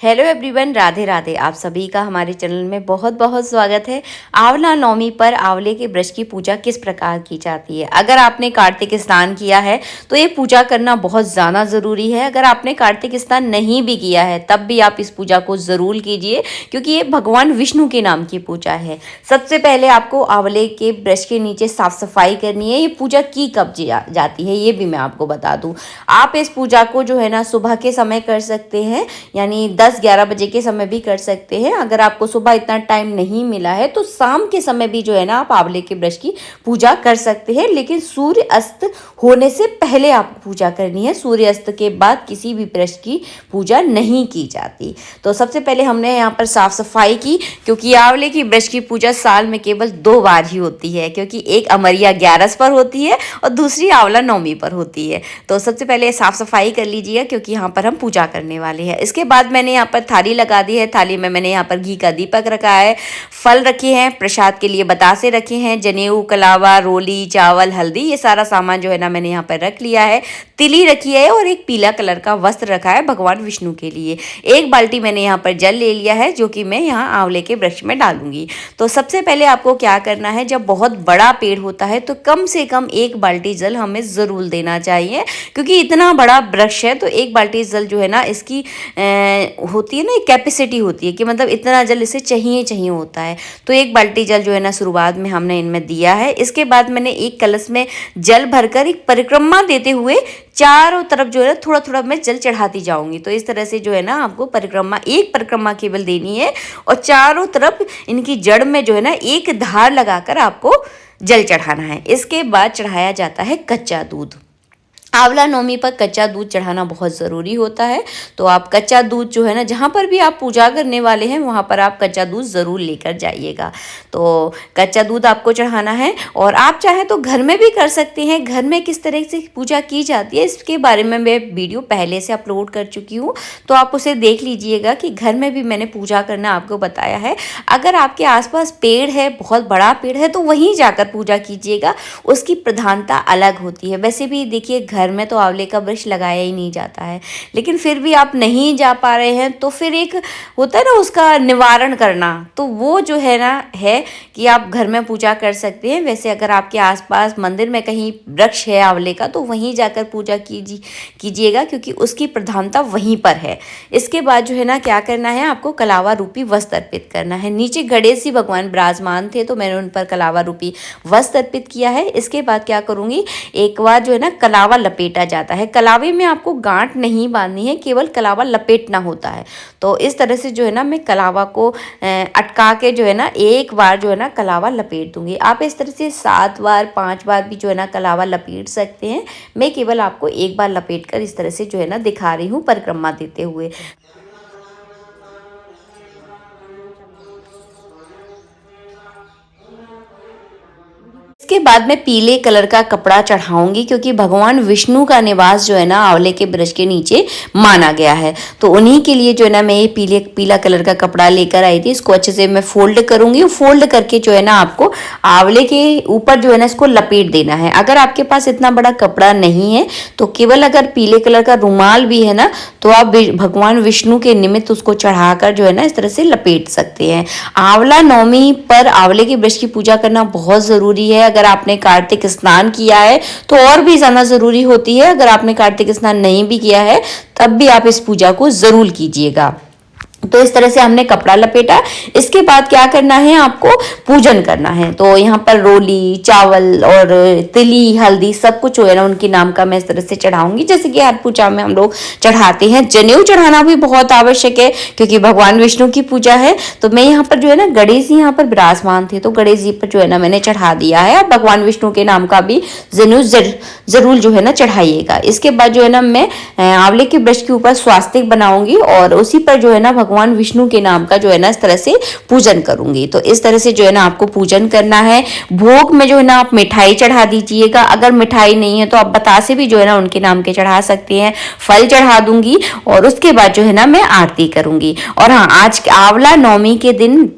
Hello everyone, Radhe Radhe. आप सभी का हमारे चैनल में बहुत बहुत स्वागत है। आंवला नवमी पर आंवले के वृक्ष की पूजा किस प्रकार की जाती है। अगर आपने कार्तिक स्नान किया है तो ये पूजा करना बहुत ज़्यादा ज़रूरी है। अगर आपने कार्तिक स्नान नहीं भी किया है तब भी आप इस पूजा को ज़रूर कीजिए, क्योंकि ये भगवान विष्णु के नाम की पूजा है। सबसे पहले आपको आंवले के वृक्ष के नीचे साफ सफाई करनी है। ये पूजा की कब जाती है ये भी मैं आपको बता दूँ। आप इस पूजा को जो है ना सुबह के समय कर सकते हैं, यानी 10-11 बजे के समय भी कर सकते हैं। अगर आपको सुबह इतना टाइम नहीं मिला है तो शाम के समय भी जो है ना आप आंवले के वृक्ष की पूजा कर सकते हैं, लेकिन सूर्य अस्त होने से पहले आपको पूजा करनी है। सूर्य अस्त के बाद किसी भी वृक्ष की पूजा नहीं की जाती। तो सबसे पहले हमने यहाँ पर साफ सफाई की, क्योंकि आंवले की वृक्ष की पूजा साल में केवल 2 बार ही होती है, क्योंकि एक अमरिया 11 पर होती है और दूसरी आंवला नवमी पर होती है। तो सबसे पहले साफ सफाई कर लीजिए, क्योंकि यहाँ पर हम पूजा करने वाले हैं। इसके बाद मैंने यहाँ पर थाली लगा दी है। थाली में मैंने यहाँ पर घी का दीपक रखा है, फल रखे हैं, प्रसाद के लिए बतासे रखे हैं, जनेऊ, कलावा, रोली, चावल, हल्दी, ये सारा सामान जो है ना मैंने यहाँ पर रख लिया है। तिली रखी है और एक पीला कलर का वस्त्र रखा है भगवान विष्णु के लिए। एक बाल्टी मैंने यहाँ पर जल ले लिया है, जो कि मैं यहाँ आंवले के वृक्ष में डालूंगी। तो सबसे पहले आपको क्या करना है, जब बहुत बड़ा पेड़ होता है तो कम से कम 1 बाल्टी जल हमें ज़रूर देना चाहिए, क्योंकि इतना बड़ा वृक्ष है तो 1 बाल्टी जल जो है ना इसकी होती है ना, कैपेसिटी होती है कि मतलब इतना जल इसे चाहिए होता है। तो 1 बाल्टी जल जो है ना शुरुआत में हमने इनमें दिया है। इसके बाद मैंने एक कलश में जल भरकर एक परिक्रमा देते हुए चारों तरफ जो है ना थोड़ा थोड़ा मैं जल चढ़ाती जाऊंगी। तो इस तरह से जो है ना आपको एक परिक्रमा केवल देनी है और चारों तरफ इनकी जड़ में जो है ना एक धार लगाकर आपको जल चढ़ाना है। इसके बाद चढ़ाया जाता है कच्चा दूध। आंवला नवमी पर कच्चा दूध चढ़ाना बहुत ज़रूरी होता है। तो आप कच्चा दूध जो है ना, जहाँ पर भी आप पूजा करने वाले हैं वहाँ पर आप कच्चा दूध ज़रूर लेकर जाइएगा। तो कच्चा दूध आपको चढ़ाना है, और आप चाहें तो घर में भी कर सकते हैं। घर में किस तरह से पूजा की जाती है इसके बारे में मैं वीडियो पहले से अपलोड कर चुकी हूँ, तो आप उसे देख लीजिएगा कि घर में भी मैंने पूजा करना आपको बताया है। अगर आपके आसपास पेड़ है, बहुत बड़ा पेड़ है, तो वहीं जाकर पूजा कीजिएगा, उसकी प्रधानता अलग होती है। वैसे भी देखिए घर में तो आंवले का वृक्ष लगाया ही नहीं जाता है, लेकिन फिर भी आप नहीं जा पा रहे हैं तो फिर एक होता है ना उसका निवारण करना, तो वो जो है ना है कि आप घर में पूजा कर सकते हैं। वैसे अगर आपके आसपास मंदिर में कहीं वृक्ष है आंवले का तो वहीं जाकर पूजा कीजिएगा, क्योंकि उसकी प्रधानता वहीं पर है। इसके बाद जो है ना क्या करना है, आपको कलावा रूपी वस्त्र अर्पित करना है। नीचे गणेश जी भगवान विराजमान थे तो मैंने उन पर कलावा रूपी वस्त्र अर्पित किया है। इसके बाद क्या करूँगी, एक बार जो है ना कलावा लपेटा जाता है। कलावे में आपको गांठ नहीं बांधनी है, केवल कलावा लपेटना होता है। तो इस तरह से जो है ना मैं कलावा को अटका के जो है ना एक बार जो है ना कलावा लपेट दूंगी। आप इस तरह से 7 बार 5 बार भी जो है ना कलावा लपेट सकते हैं। मैं केवल आपको एक बार लपेट कर इस तरह से जो है ना दिखा रही हूँ परिक्रमा देते हुए। इसके बाद मैं पीले कलर का कपड़ा चढ़ाऊंगी, क्योंकि भगवान विष्णु का निवास जो है ना आंवले के वृक्ष के नीचे माना गया है। तो उन्हीं के लिए जो है ना मैं ये पीला कलर का कपड़ा लेकर आई थी। इसको अच्छे से मैं फोल्ड करूंगी। फोल्ड करके जो है ना आपको आंवले के ऊपर जो है ना इसको लपेट देना है। अगर आपके पास इतना बड़ा कपड़ा नहीं है तो केवल अगर पीले कलर का रुमाल भी है ना तो आप भगवान विष्णु के निमित्त उसको चढ़ाकर जो है ना इस तरह से लपेट सकते हैं। आंवला नवमी पर आंवले के वृक्ष की पूजा करना बहुत ज़रूरी है। अगर आपने कार्तिक स्नान किया है तो और भी ज़्यादा ज़रूरी होती है। अगर आपने कार्तिक स्नान नहीं भी किया है तब भी आप इस पूजा को ज़रूर कीजिएगा। तो इस तरह से हमने कपड़ा लपेटा। इसके बाद क्या करना है, आपको पूजन करना है। तो यहाँ पर रोली, चावल और तिली, हल्दी सब कुछ जो है ना उनके नाम का मैं इस तरह से चढ़ाऊंगी, जैसे कि हर पूजा में हम लोग चढ़ाते हैं। जनेऊ चढ़ाना भी बहुत आवश्यक है, क्योंकि भगवान विष्णु की पूजा है। तो मैं यहाँ पर जो है ना गणेश जी यहाँ पर विराजमान थे तो गणेश जी पर जो है ना मैंने चढ़ा दिया है। अब भगवान विष्णु के नाम का भी जनेऊ जरूर जो है ना चढ़ाइएगा। इसके बाद जो है ना मैं आंवले के वृक्ष के ऊपर स्वास्तिक बनाऊंगी और उसी पर जो है ना भगवान विष्णु के नाम का जो है ना इस तरह से पूजन करूंगी। तो इस तरह से जो है ना आपको पूजन करना है। भोग में जो है ना आप मिठाई चढ़ा दीजिएगा। अगर मिठाई नहीं है तो आप बतासे भी जो है ना उनके नाम के चढ़ा सकते हैं। फल चढ़ा दूंगी और उसके बाद जो है ना मैं आरती करूंगी। और हाँ, आज आंवला नवमी के दिन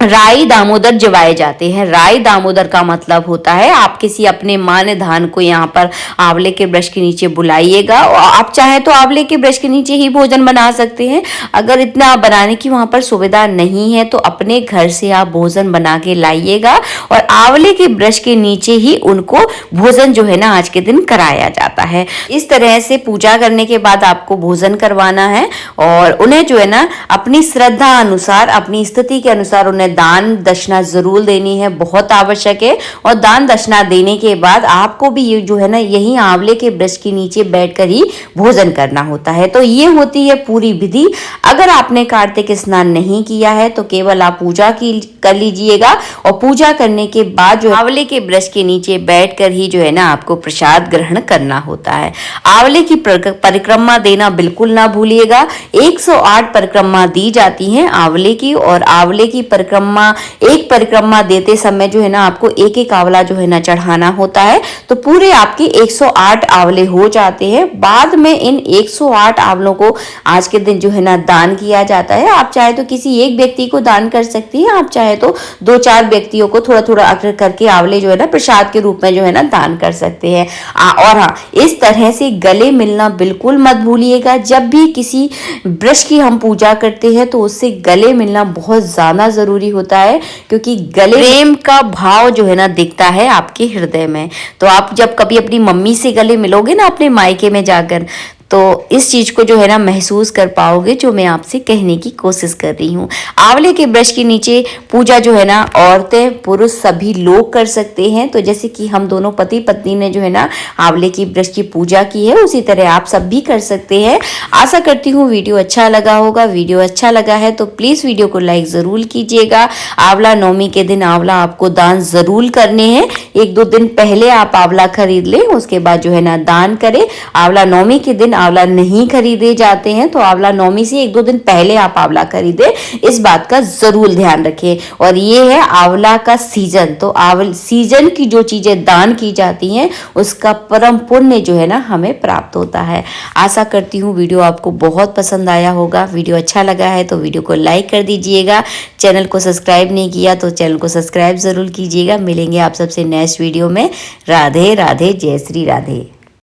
राई दामोदर जवाए जाते हैं। राई दामोदर का मतलब होता है आप किसी अपने मान्यधान को यहाँ पर आंवले के वृक्ष के नीचे बुलाइएगा। और आप चाहे तो आंवले के वृक्ष के नीचे ही भोजन बना सकते हैं। अगर इतना बनाने की वहां पर सुविधा नहीं है तो अपने घर से आप भोजन बना के लाइएगा और आंवले के वृक्ष के नीचे ही उनको भोजन जो है ना आज के दिन कराया जाता है। इस तरह से पूजा करने के बाद आपको भोजन करवाना है और उन्हें जो है ना अपनी श्रद्धा अनुसार, अपनी स्थिति के अनुसार उन्हें दान दक्षिणा जरूर देनी है, बहुत आवश्यक है। और दान दक्षिणा देने के बाद आपको भी ये जो है ना यही आंवले के वृक्ष के नीचे बैठकर ही भोजन करना होता है। तो ये होती है पूरी विधि। अगर आपने कार्तिक स्नान नहीं किया है तो केवल आप पूजा की कर लीजिएगा और पूजा करने के बाद जो आंवले के वृक्ष के नीचे बैठकर ही जो है ना आपको प्रसाद ग्रहण करना होता है। आंवले की परिक्रमा देना बिल्कुल ना भूलिएगा। 108 परिक्रमा दी जाती हैं आंवले की, और आंवले की एक परिक्रमा देते समय जो है ना आपको एक एक आंवला जो है ना चढ़ाना होता है। तो पूरे आपके 108 आंवले हो जाते हैं। बाद में इन 108 आंवलों को आज के दिन जो है ना दान किया जाता है। आप चाहे तो किसी एक व्यक्ति को दान कर सकती हैं, आप चाहे तो 2-4 व्यक्तियों को थोड़ा थोड़ा अग्र करके आंवले जो है ना प्रसाद के रूप में जो है ना दान कर सकते हैं। और हाँ, इस तरह से गले मिलना बिल्कुल मत भूलिएगा। जब भी किसी वृक्ष की हम पूजा करते हैं तो उससे गले मिलना बहुत ज्यादा जरूरी होता है, क्योंकि गले प्रेम का भाव जो है ना दिखता है आपके हृदय में। तो आप जब कभी अपनी मम्मी से गले मिलोगे ना अपने मायके में जाकर, तो इस चीज को जो है ना महसूस कर पाओगे जो मैं आपसे कहने की कोशिश कर रही हूँ। आंवले के वृक्ष के नीचे पूजा जो है ना औरतें पुरुष सभी लोग कर सकते हैं। तो जैसे कि हम दोनों पति पत्नी ने जो है ना आंवले की वृक्ष की पूजा की है, उसी तरह आप सब भी कर सकते हैं। आशा करती हूँ वीडियो अच्छा लगा होगा। वीडियो अच्छा लगा है तो प्लीज वीडियो को लाइक जरूर कीजिएगा। आंवला नवमी के दिन आंवला आपको दान जरूर करने हैं। 1-2 दिन पहले आप आंवला खरीद लें, उसके बाद जो है ना दान करें। आंवला नवमी के दिन आंवला नहीं खरीदे जाते हैं, तो आंवला नवमी से 1-2 दिन पहले आप आंवला खरीदे, इस बात का जरूर ध्यान रखें। और ये है आंवला का सीजन। तो सीजन की जो चीजें दान की जाती हैं उसका परम पुण्य जो है ना हमें प्राप्त होता है। आशा करती हूँ वीडियो आपको बहुत पसंद आया होगा। वीडियो अच्छा लगा है तो वीडियो को लाइक कर दीजिएगा। चैनल को सब्सक्राइब नहीं किया तो चैनल को सब्सक्राइब जरूर कीजिएगा। मिलेंगे आप सबसे नेक्स्ट वीडियो में। राधे राधे, जय श्री राधे।